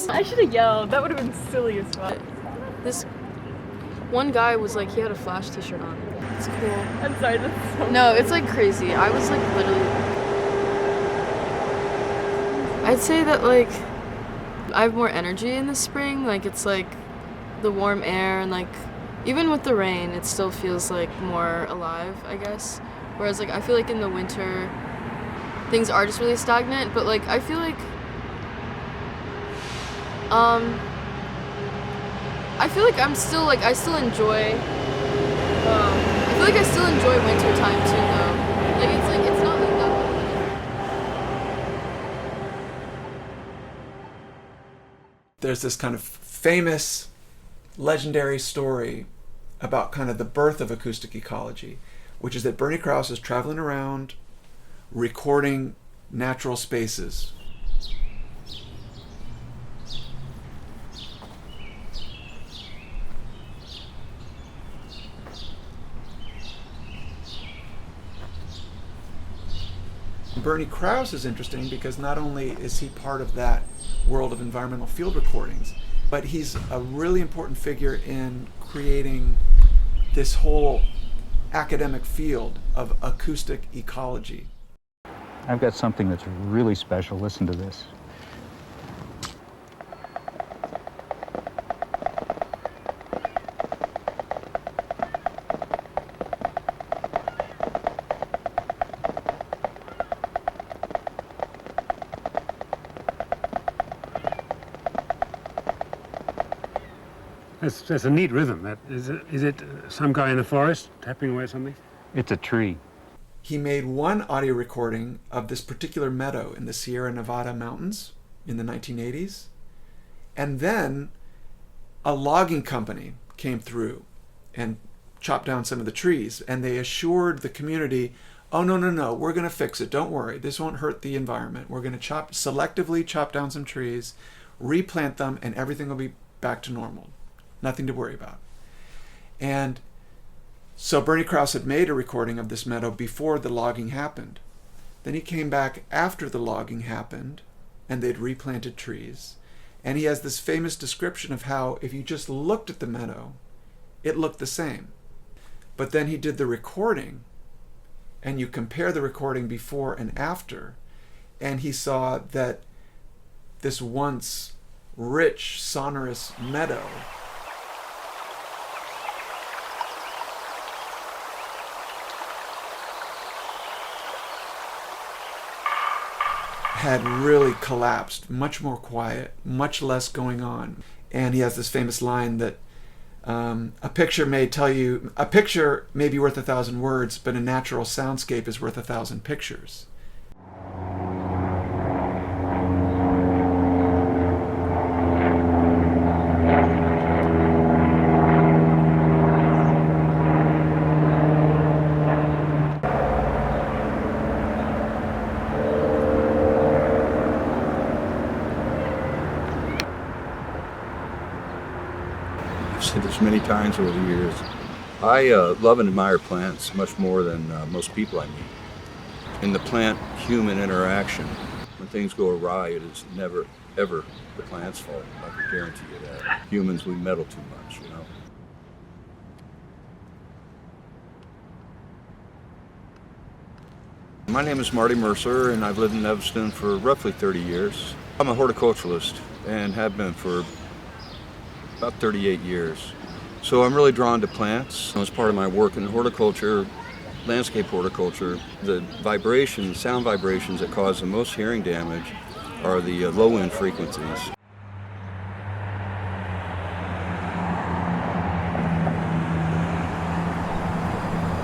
I should have yelled. That would have been silly as fuck. This one guy was like, he had a Flash t-shirt on. It's cool. I'm sorry, that's so No, it's like crazy. I was like literally... I'd say that like, I have more energy in the spring. Like it's like the warm air and like, even with the rain, it still feels like more alive, I guess. Whereas like, I feel like in the winter, things are just really stagnant, but like, I feel like, I'm still like, I still enjoy, I feel like I still enjoy winter time too though. Like, it's not like that. There's this kind of famous, legendary story about kind of the birth of acoustic ecology, which is that Bernie Krause is traveling around recording natural spaces. Bernie Krause is interesting because not only is he part of that world of environmental field recordings, but he's a really important figure in creating this whole academic field of acoustic ecology. I've got something that's really special. Listen to this. That's a neat rhythm. Is it some guy in the forest tapping away at something? It's a tree. He made one audio recording of this particular meadow in the Sierra Nevada mountains in the 1980s. And then a logging company came through and chopped down some of the trees. And they assured the community, oh, no, we're going to fix it. Don't worry. This won't hurt the environment. We're going to selectively chop down some trees, replant them, and everything will be back to normal. Nothing to worry about. And so Bernie Krause had made a recording of this meadow before the logging happened. Then he came back after the logging happened, and they'd replanted trees. And he has this famous description of how if you just looked at the meadow, it looked the same. But then he did the recording, and you compare the recording before and after, and he saw that this once rich, sonorous meadow had really collapsed, much more quiet, much less going on. And he has this famous line that a picture may be worth 1,000 words, but a natural soundscape is worth 1,000 pictures. Said this many times over the years. I love and admire plants much more than most people I meet. In the plant-human interaction, when things go awry, it is never, ever the plant's fault. I can guarantee you that. Humans, we meddle too much, you know. My name is Marty Mercer, and I've lived in Evanston for roughly 30 years. I'm a horticulturalist and have been for about 38 years. So I'm really drawn to plants. As part of my work in horticulture, landscape horticulture, the sound vibrations that cause the most hearing damage are the low end frequencies.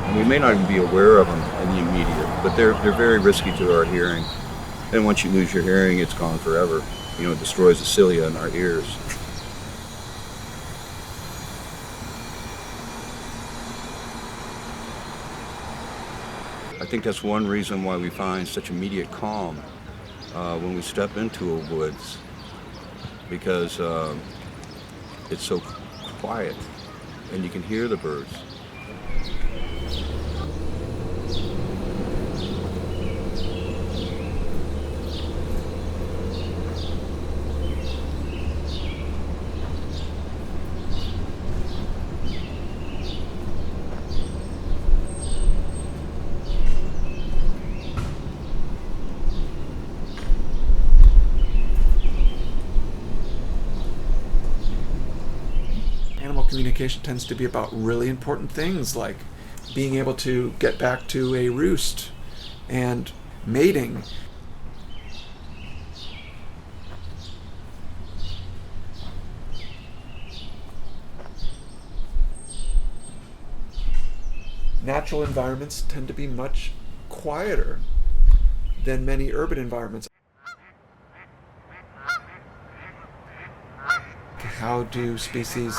And we may not even be aware of them in the immediate, but they're very risky to our hearing. And once you lose your hearing, it's gone forever. You know, it destroys the cilia in our ears. I think that's one reason why we find such immediate calm when we step into a woods, because it's so quiet and you can hear the birds. communication tends to be about really important things like being able to get back to a roost and mating. Natural environments tend to be much quieter than many urban environments. How do species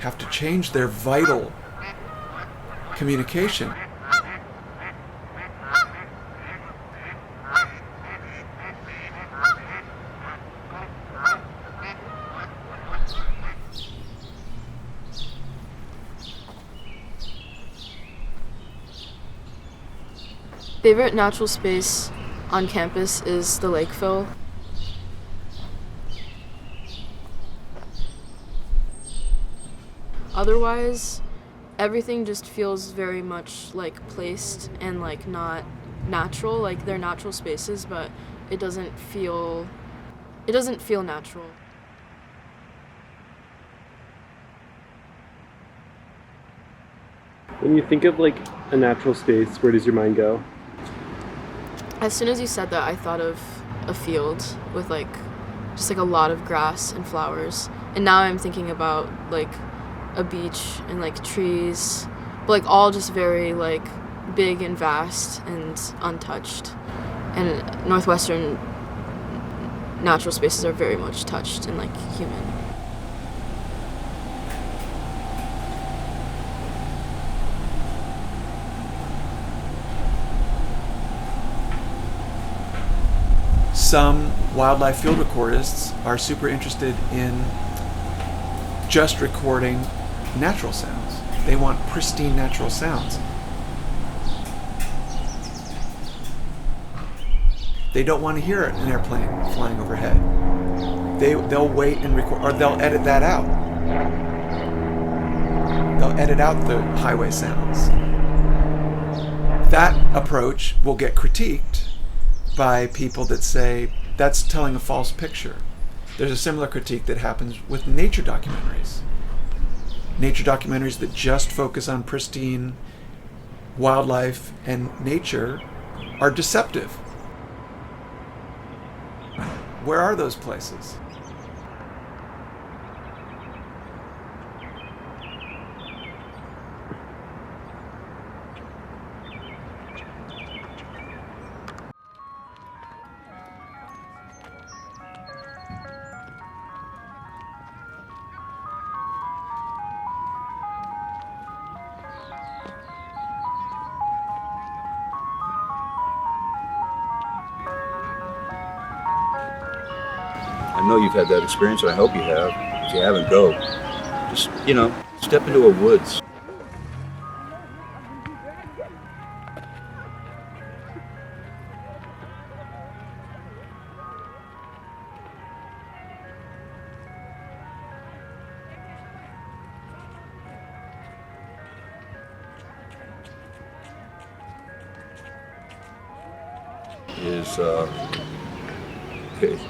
have to change their vital communication? Favorite natural space on campus is the Lakeville. Otherwise, everything just feels very much like placed and like not natural. Like they're natural spaces, but it doesn't feel natural. When you think of like a natural space, where does your mind go? As soon as you said that, I thought of a field with like just like a lot of grass and flowers. And now I'm thinking about like a beach and like trees, but like all just very like big and vast and untouched. And Northwestern natural spaces are very much touched and like human. Some wildlife field recordists are super interested in just recording natural sounds. They want pristine natural sounds. They don't want to hear an airplane flying overhead. They'll wait and record, or they'll edit that out. They'll edit out the highway sounds. That approach will get critiqued by people that say that's telling a false picture. There's a similar critique that happens with nature documentaries. Nature documentaries that just focus on pristine wildlife and nature are deceptive. Where are those places? I know you've had that experience, and I hope you have. If you haven't, go. Just, step into a woods.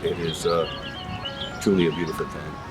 It is truly a beautiful thing.